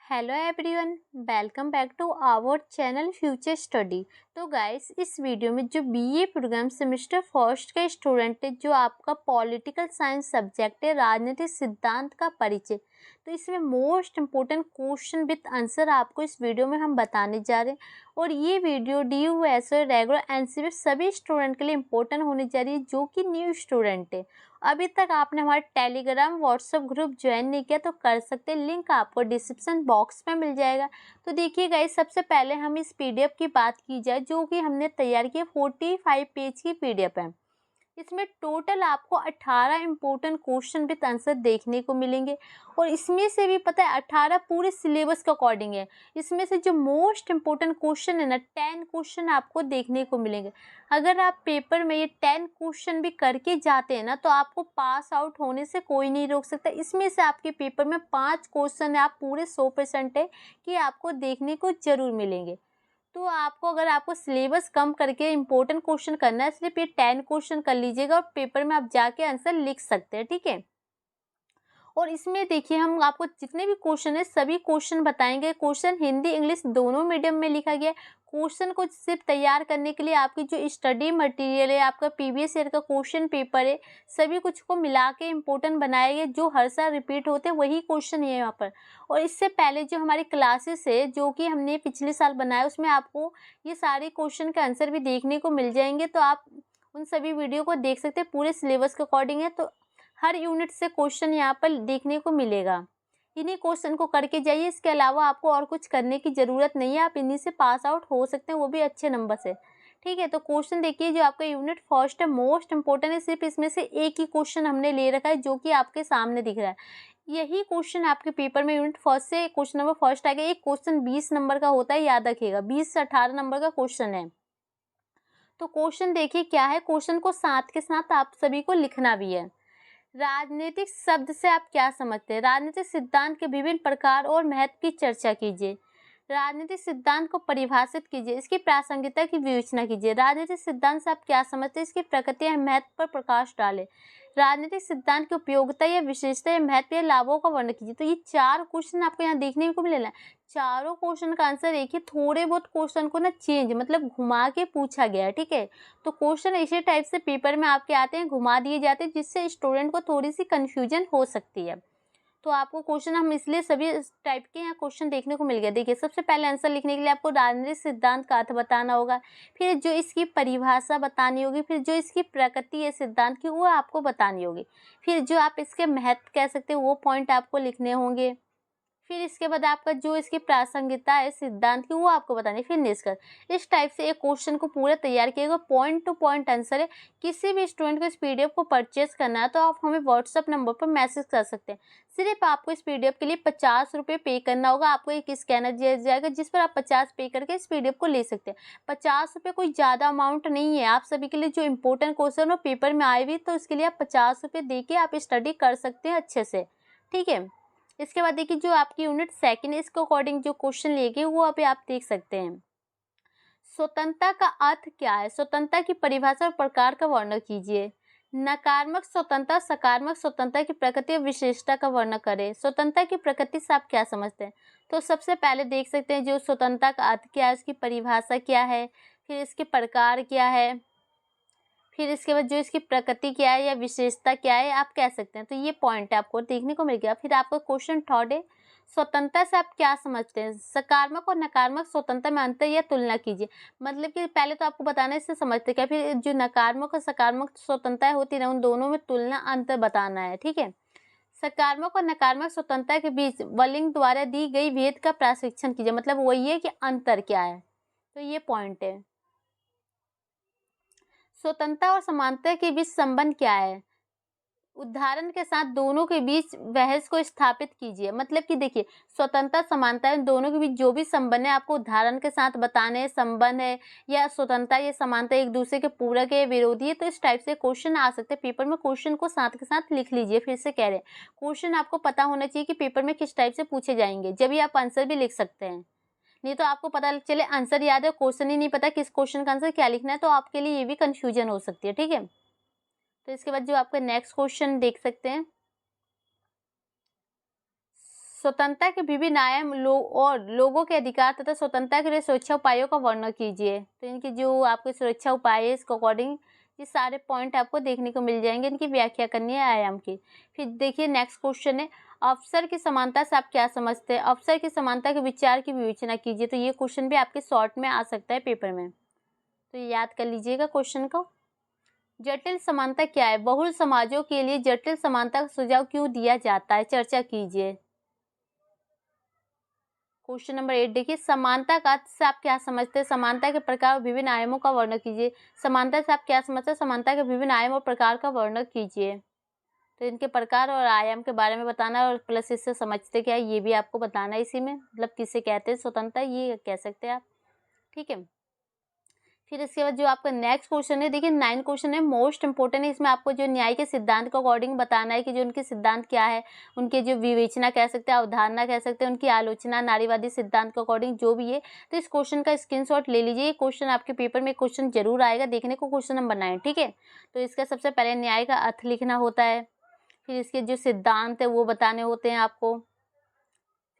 Hello everyone, welcome back to our channel future study. तो guys, इस video में जो बीए प्रोग्राम सेमेस्टर फर्स्ट का स्टूडेंट है, जो आपका पॉलिटिकल साइंस सब्जेक्ट है, राजनीतिक सिद्धांत का परिचय, तो इसमें most important question with answer आपको इस वीडियो में हम बताने जा रहे हैं। और ये video DU SA regular NCB सभी स्टूडेंट के लिए इम्पोर्टेंट होने जा रही है जो कि न्यू स्टूडेंट है। अभी तक आपने हमारा टेलीग्राम व्हाट्सएप ग्रुप ज्वाइन नहीं किया तो कर सकते हैं, लिंक आपको डिस्क्रिप्शन बॉक्स में मिल जाएगा। तो देखिए गाइस, सबसे पहले हम इस पीडीएफ की बात की जाए जो कि हमने तैयार की है। 45 पेज की पीडीएफ है। इसमें टोटल आपको 18 इम्पोर्टेंट क्वेश्चन विद आंसर देखने को मिलेंगे। और इसमें से भी पता है 18 पूरे सिलेबस के अकॉर्डिंग है। इसमें से जो मोस्ट इम्पोर्टेंट क्वेश्चन है ना, 10 क्वेश्चन आपको देखने को मिलेंगे। अगर आप पेपर में ये 10 क्वेश्चन भी करके जाते हैं ना, तो आपको पास आउट होने से कोई नहीं रोक सकता। इसमें से आपके पेपर में 5 क्वेश्चन है, आप पूरे 100% है कि आपको देखने को जरूर मिलेंगे। तो आपको, अगर आपको सिलेबस कम करके इंपॉर्टेंट क्वेश्चन करना है, सिर्फ ये 10 क्वेश्चन कर लीजिएगा और पेपर में आप जाके आंसर लिख सकते हैं, ठीक है। और इसमें देखिए, हम आपको जितने भी क्वेश्चन है सभी क्वेश्चन बताएंगे। क्वेश्चन हिंदी इंग्लिश दोनों मीडियम में लिखा गया है। क्वेश्चन को सिर्फ तैयार करने के लिए आपकी जो स्टडी मटेरियल है, आपका प्रीवियस ईयर का क्वेश्चन पेपर है, सभी कुछ को मिला के इम्पोर्टेंट बनाए गए। जो हर साल रिपीट होते हैं वही क्वेश्चन है यहाँ पर। और इससे पहले जो हमारी क्लासेस है जो कि हमने पिछले साल बनाया, उसमें आपको ये सारे क्वेश्चन के आंसर भी देखने को मिल जाएंगे। तो आप उन सभी वीडियो को देख सकते हैं, पूरे सिलेबस के अकॉर्डिंग है। तो हर यूनिट से क्वेश्चन यहाँ पर देखने को मिलेगा। इन्हीं क्वेश्चन को करके जाइए, इसके अलावा आपको और कुछ करने की ज़रूरत नहीं है। आप इन्हीं से पास आउट हो सकते हैं, वो भी अच्छे नंबर से, ठीक है। तो क्वेश्चन देखिए, जो आपका यूनिट फर्स्ट है मोस्ट इंपॉर्टेंट है। सिर्फ इसमें से एक ही क्वेश्चन हमने ले रखा है जो कि आपके सामने दिख रहा है। यही क्वेश्चन आपके पेपर में यूनिट फर्स्ट से क्वेश्चन नंबर फर्स्ट आएगा। एक क्वेश्चन 20 नंबर का होता है, याद रखिएगा, 20 से 18 नंबर का क्वेश्चन है। तो क्वेश्चन देखिए क्या है, क्वेश्चन को साथ के साथ आप सभी को लिखना भी है। राजनीतिक शब्द से आप क्या समझते हैं? राजनीतिक सिद्धांत के विभिन्न प्रकार और महत्व की चर्चा कीजिए। राजनीतिक सिद्धांत को परिभाषित कीजिए, इसकी प्रासंगिकता की विवेचना कीजिए। राजनीतिक सिद्धांत से आप क्या समझते हैं? इसकी प्रकृति या महत्व पर प्रकाश डालें। राजनीतिक सिद्धांत की उपयोगिता या विशेषता या महत्व या लाभों का वर्णन कीजिए। तो ये 4 क्वेश्चन आपको यहाँ देखने को मिलेगा। चारों क्वेश्चन का आंसर एक ही, थोड़े बहुत क्वेश्चन को ना चेंज मतलब घुमा के पूछा गया है, ठीक है। तो क्वेश्चन इसी टाइप से पेपर में आपके आते हैं, घुमा दिए जाते हैं, जिससे स्टूडेंट को थोड़ी सी कंफ्यूजन हो सकती है। तो आपको क्वेश्चन हम इसलिए सभी टाइप के यहाँ क्वेश्चन देखने को मिल गया। देखिए, सबसे पहले आंसर लिखने के लिए आपको राजनीतिक सिद्धांत का अर्थ बताना होगा, फिर जो इसकी परिभाषा बतानी होगी, फिर जो इसकी प्रकृति है सिद्धांत की वो आपको बतानी होगी, फिर जो आप इसके महत्व कह सकते हैं वो पॉइंट आपको लिखने होंगे, फिर इसके बाद आपका जो इसकी प्रासंगिकता है सिद्धांत की वो आपको बतानी है, फिर निष्कर्ष। इस टाइप से एक क्वेश्चन को पूरा तैयार किएगा, पॉइंट टू पॉइंट आंसर है। किसी भी स्टूडेंट को इस पीडीएफ को परचेज करना है तो आप हमें व्हाट्सअप नंबर पर मैसेज कर सकते हैं। सिर्फ आपको इस पीडीएफ के लिए 50 रुपये पे करना होगा। आपको एक स्कैनर दिया जाएगा जिस पर आप 50 पे करके इस पीडीएफ को ले सकते हैं। 50 रुपये कोई ज़्यादा अमाउंट नहीं है आप सभी के लिए। जो इंपॉर्टेंट क्वेश्चन हो पेपर में आए हुए, तो इसके लिए आप 50 रुपये दे के आप स्टडी कर सकते हैं अच्छे से, ठीक है। इसके बाद देखिए, जो आपकी यूनिट सेकंड है, इसके अकॉर्डिंग जो क्वेश्चन लिए गए वो अभी आप देख सकते हैं। स्वतंत्रता का अर्थ क्या है? स्वतंत्रता की परिभाषा और प्रकार का वर्णन कीजिए। नकारात्मक स्वतंत्रता, सकारात्मक स्वतंत्रता की प्रकृति और विशेषता का वर्णन करें। स्वतंत्रता की प्रकृति से आप क्या समझते हैं? तो सबसे पहले देख सकते हैं जो स्वतंत्रता का अर्थ क्या है, उसकी परिभाषा क्या है, फिर इसके प्रकार क्या है, फिर इसके बाद जो इसकी प्रकृति क्या है या विशेषता क्या है आप कह सकते हैं। तो ये पॉइंट है आपको देखने को मिल गया। फिर आपका क्वेश्चन थर्ड है, स्वतंत्रता से आप क्या समझते हैं? सकारात्मक और नकारात्मक स्वतंत्रता में अंतर या तुलना कीजिए। मतलब कि पहले तो आपको बताना है इससे समझते क्या, फिर जो नकारात्मक और सकारात्मक स्वतंत्रता होती है ना, उन दोनों में तुलना अंतर बताना है, ठीक है। सकारात्मक और नकारात्मक स्वतंत्रता के बीच वलिंग द्वारा दी गई भेद का प्रशिक्षण कीजिए। मतलब वही है कि अंतर क्या है, तो ये पॉइंट है। स्वतंत्रता और समानता के बीच संबंध क्या है? उदाहरण के साथ दोनों के बीच बहस को स्थापित कीजिए। मतलब कि देखिए, स्वतंत्रता समानता इन दोनों के बीच जो भी संबंध है आपको उदाहरण के साथ बताने हैं। संबंध है या स्वतंत्रता या समानता एक दूसरे के पूरक है विरोधी है, तो इस टाइप से क्वेश्चन आ सकते हैं पेपर में। क्वेश्चन को साथ के साथ लिख लीजिए। फिर से कह रहे हैं, क्वेश्चन आपको पता होना चाहिए कि पेपर में किस टाइप से पूछे जाएंगे, जब भी आप आंसर भी लिख सकते हैं। नहीं तो आपको पता चले आंसर याद है, क्वेश्चन ही नहीं पता किस क्वेश्चन का आंसर क्या लिखना है, तो आपके लिए ये भी कंफ्यूजन हो सकती है, ठीक है। तो इसके बाद जो आपका नेक्स्ट क्वेश्चन देख सकते हैं, स्वतंत्रता के विभिन्न आयाम और लोगों के अधिकार तथा स्वतंत्रता के लिए सुरक्षा उपायों का वर्णन कीजिए। तो इनकी जो आपके सुरक्षा उपाय है इसके अकॉर्डिंग ये सारे पॉइंट आपको देखने को मिल जाएंगे, इनकी व्याख्या करनी है आयाम की। फिर देखिए नेक्स्ट क्वेश्चन है, अवसर की समानता से आप क्या समझते हैं? अवसर की समानता के विचार की विवेचना कीजिए। तो ये क्वेश्चन भी आपके शॉर्ट में आ सकता है पेपर में, तो ये याद कर लीजिएगा क्वेश्चन को। जटिल समानता क्या है? बहुल समाजों के लिए जटिल समानता का सुझाव क्यों दिया जाता है? चर्चा कीजिए। क्वेश्चन नंबर 8 देखिए, समानता का अर्थ से आप क्या समझते हैं? समानता के प्रकार और विभिन्न आयामों का वर्णन कीजिए। समानता से आप क्या समझते हैं? समानता के विभिन्न आयाम और प्रकार का वर्णन कीजिए। तो इनके प्रकार और आयाम के बारे में बताना है और प्लस इससे समझते क्या है ये भी आपको बताना है इसी में, मतलब किसे कहते हैं स्वतंत्रता, ये कह सकते हैं आप, ठीक है। फिर इसके बाद जो आपका नेक्स्ट क्वेश्चन है, देखिए 9 क्वेश्चन है, मोस्ट इंपोर्टेंट है। इसमें आपको जो न्याय के सिद्धांत के अकॉर्डिंग बताना है कि जो उनके सिद्धांत क्या है, उनके जो विवेचना कह सकते हैं, अवधारणा कह सकते हैं, उनकी आलोचना नारीवादी सिद्धांत के अकॉर्डिंग जो भी है। तो इस क्वेश्चन का स्क्रीनशॉट ले लीजिए, क्वेश्चन आपके पेपर में क्वेश्चन जरूर आएगा देखने को, क्वेश्चन नंबर 9, ठीक है। तो इसका सबसे पहले न्याय का अर्थ लिखना होता है, फिर इसके जो सिद्धांत है वो बताने होते हैं आपको,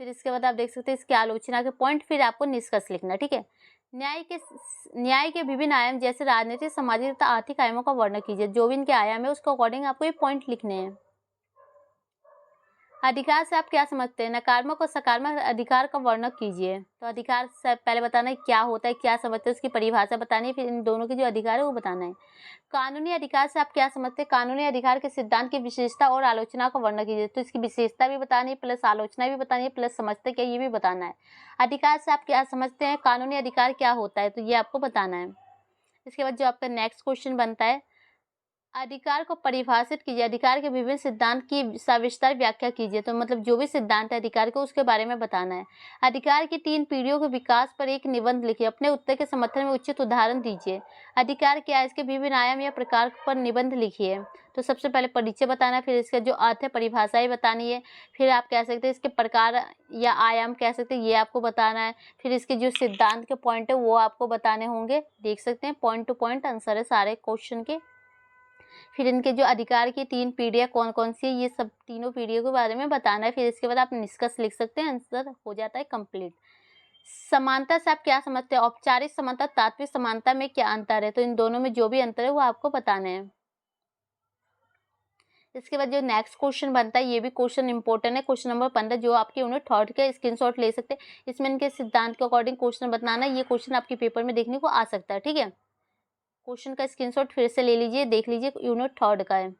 फिर इसके बाद आप देख सकते हैं इसकी आलोचना के पॉइंट, फिर आपको निष्कर्ष लिखना, ठीक है। न्याय के विभिन्न आयाम जैसे राजनीतिक, सामाजिक तथा आर्थिक आयामों का वर्णन कीजिए। जो भी इनके आयाम है उसके अकॉर्डिंग आपको ये पॉइंट लिखने हैं। अधिकार से आप क्या समझते हैं? नकारात्मक और सकारात्मक अधिकार का वर्णन कीजिए। तो अधिकार से पहले बताना है क्या होता है, क्या समझते हैं, उसकी परिभाषा बतानी है, फिर इन दोनों के जो अधिकार है वो बताना है। कानूनी अधिकार से आप क्या समझते हैं? कानूनी अधिकार के सिद्धांत की विशेषता और आलोचना का वर्णन कीजिए। तो इसकी विशेषता भी बतानी है, प्लस आलोचना भी बतानी है, प्लस समझते क्या ये भी बताना है। अधिकार से आप क्या समझते हैं? कानूनी अधिकार क्या होता है, तो ये आपको बताना है। इसके बाद जो आपका नेक्स्ट क्वेश्चन बनता है, अधिकार को परिभाषित कीजिए। अधिकार के विभिन्न सिद्धांत की सविस्तार व्याख्या कीजिए। तो मतलब जो भी सिद्धांत है अधिकार को उसके बारे में बताना है। अधिकार की 3 पीढ़ियों के विकास पर एक निबंध लिखिए। अपने उत्तर के समर्थन में उचित उदाहरण दीजिए। अधिकार क्या है, इसके विभिन्न आयाम या प्रकार पर निबंध लिखिए। तो सबसे पहले परिचय बताना है, फिर इसका जो अर्थ है परिभाषाएं बतानी है, फिर आप कह सकते हैं इसके प्रकार या आयाम कह सकते हैं ये आपको बताना है, फिर इसके जो सिद्धांत के पॉइंट है वो आपको बताने होंगे। देख सकते हैं पॉइंट टू पॉइंट आंसर है सारे क्वेश्चन के। फिर इनके जो अधिकार की 3 पीढ़ियाँ कौन कौन सी है ये सब तीनों पीढ़ियों के बारे में बताना है। फिर इसके बाद आप निष्कर्ष लिख सकते हैं, आंसर हो जाता है कंप्लीट। समानता से आप क्या समझते हैं? औपचारिक समानता, तात्विक समानता में क्या अंतर है? तो इन दोनों में जो भी अंतर है वो आपको बताना है। इसके बाद जो नेक्स्ट क्वेश्चन बनता है ये भी क्वेश्चन इंपॉर्टेंट है, क्वेश्चन नंबर 15, जो आपके यूनिट 3 के स्क्रीनशॉट ले सकते हैं। इसमें इनके सिद्धांत के अकॉर्डिंग क्वेश्चन बताना है। ये क्वेश्चन आपके पेपर में देखने को आ सकता है, ठीक है। क्वेश्चन का स्क्रीनशॉट फिर से ले लीजिए, देख लीजिए, यूनिट 3 का है।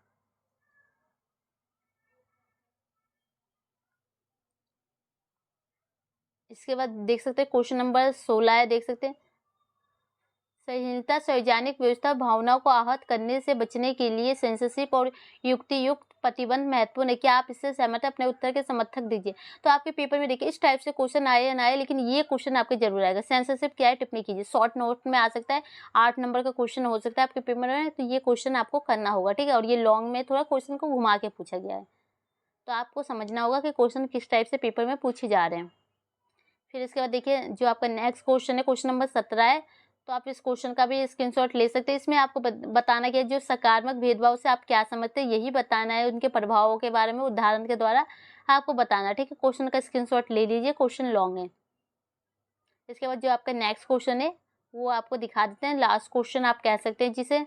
इसके बाद देख सकते हैं क्वेश्चन नंबर 16 है, देख सकते हैं, संहिता संवैधानिक व्यवस्था भावनाओं को आहत करने से बचने के लिए सेंसरशिप और युक्ति युक्त प्रतिबंध महत्वपूर्ण है। क्या आप इससे सहमत हैं? अपने उत्तर के समर्थक दीजिए। तो आपके पेपर में देखिए इस टाइप से क्वेश्चन आए या ना आए, लेकिन ये क्वेश्चन आपके जरूर आएगा। सेंसरशिप क्या है टिप्पणी कीजिए, शॉर्ट नोट में आ सकता है, 8 नंबर का क्वेश्चन हो सकता है आपके पेपर में, तो ये क्वेश्चन आपको करना होगा, ठीक है। और ये लॉन्ग में थोड़ा क्वेश्चन को घुमा के पूछा गया है, तो आपको समझना होगा कि क्वेश्चन किस टाइप से पेपर में पूछे जा रहे हैं। फिर इसके बाद देखिए जो आपका नेक्स्ट क्वेश्चन है, क्वेश्चन नंबर 17 है। तो आप इस क्वेश्चन का भी स्क्रीनशॉट ले सकते हैं। इसमें आपको बताना क्या है, जो सकारात्मक भेदभाव से आप क्या समझते हैं यही बताना है, उनके प्रभावों के बारे में उदाहरण के द्वारा आपको बताना है, ठीक है। क्वेश्चन का स्क्रीनशॉट ले लीजिए, क्वेश्चन लॉन्ग है। इसके बाद जो आपका नेक्स्ट क्वेश्चन है वो आपको दिखा देते हैं, लास्ट क्वेश्चन आप कह सकते हैं जिसे।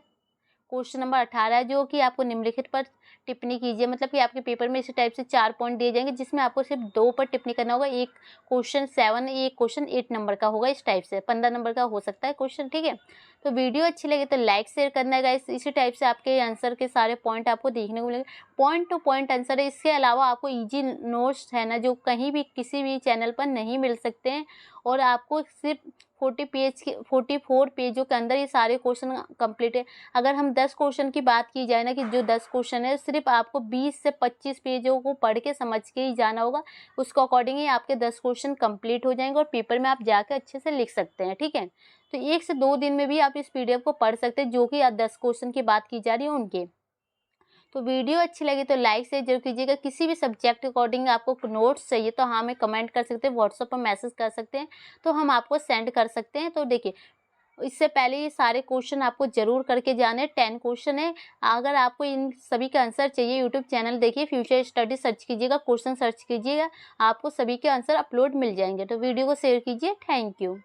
क्वेश्चन नंबर 18 है, जो कि आपको निम्नलिखित पर टिप्पणी कीजिए। मतलब कि आपके पेपर में इसी टाइप से 4 पॉइंट दिए जाएंगे, जिसमें आपको सिर्फ 2 पर टिप्पणी करना होगा। एक क्वेश्चन 7, एक क्वेश्चन 8 नंबर का होगा, इस टाइप से 15 नंबर का हो सकता है क्वेश्चन, ठीक है। तो वीडियो अच्छी लगे तो लाइक शेयर करना है गाइस। इसी टाइप से आपके आंसर के सारे पॉइंट आपको देखने को मिलेंगे, पॉइंट टू पॉइंट आंसर है। इसके अलावा आपको ईजी नोट्स है ना, जो कहीं भी किसी भी चैनल पर नहीं मिल सकते हैं, और आपको सिर्फ 44 पेजों के अंदर ये सारे क्वेश्चन कंप्लीट है। अगर हम 10 क्वेश्चन की बात की जाए ना, कि जो 10 क्वेश्चन है सिर्फ आपको 20 से 25 पेजों को पढ़ के समझ के ही जाना होगा, उसको अकॉर्डिंग ही आपके 10 क्वेश्चन कंप्लीट हो जाएंगे और पेपर में आप जाके अच्छे से लिख सकते हैं, ठीक है। तो 1 से 2 दिन में भी आप इस पीडीएफ को पढ़ सकते हैं, जो कि 10 क्वेश्चन की बात की जा रही है उनके। तो वीडियो अच्छी लगी तो लाइक शेयर जरूर कीजिएगा। किसी भी सब्जेक्ट अकॉर्डिंग आपको नोट्स चाहिए तो हमें कमेंट कर सकते हैं, व्हाट्सएप पर मैसेज कर सकते हैं, तो हम आपको सेंड कर सकते हैं। तो देखिए इससे पहले ये सारे क्वेश्चन आपको जरूर करके जाने। 10 क्वेश्चन है। अगर आपको इन सभी का आंसर चाहिए, यूट्यूब चैनल देखिए, फ्यूचर स्टडी सर्च कीजिएगा, क्वेश्चन सर्च कीजिएगा, आपको सभी के आंसर अपलोड मिल जाएंगे। तो वीडियो को शेयर कीजिए। Thank you.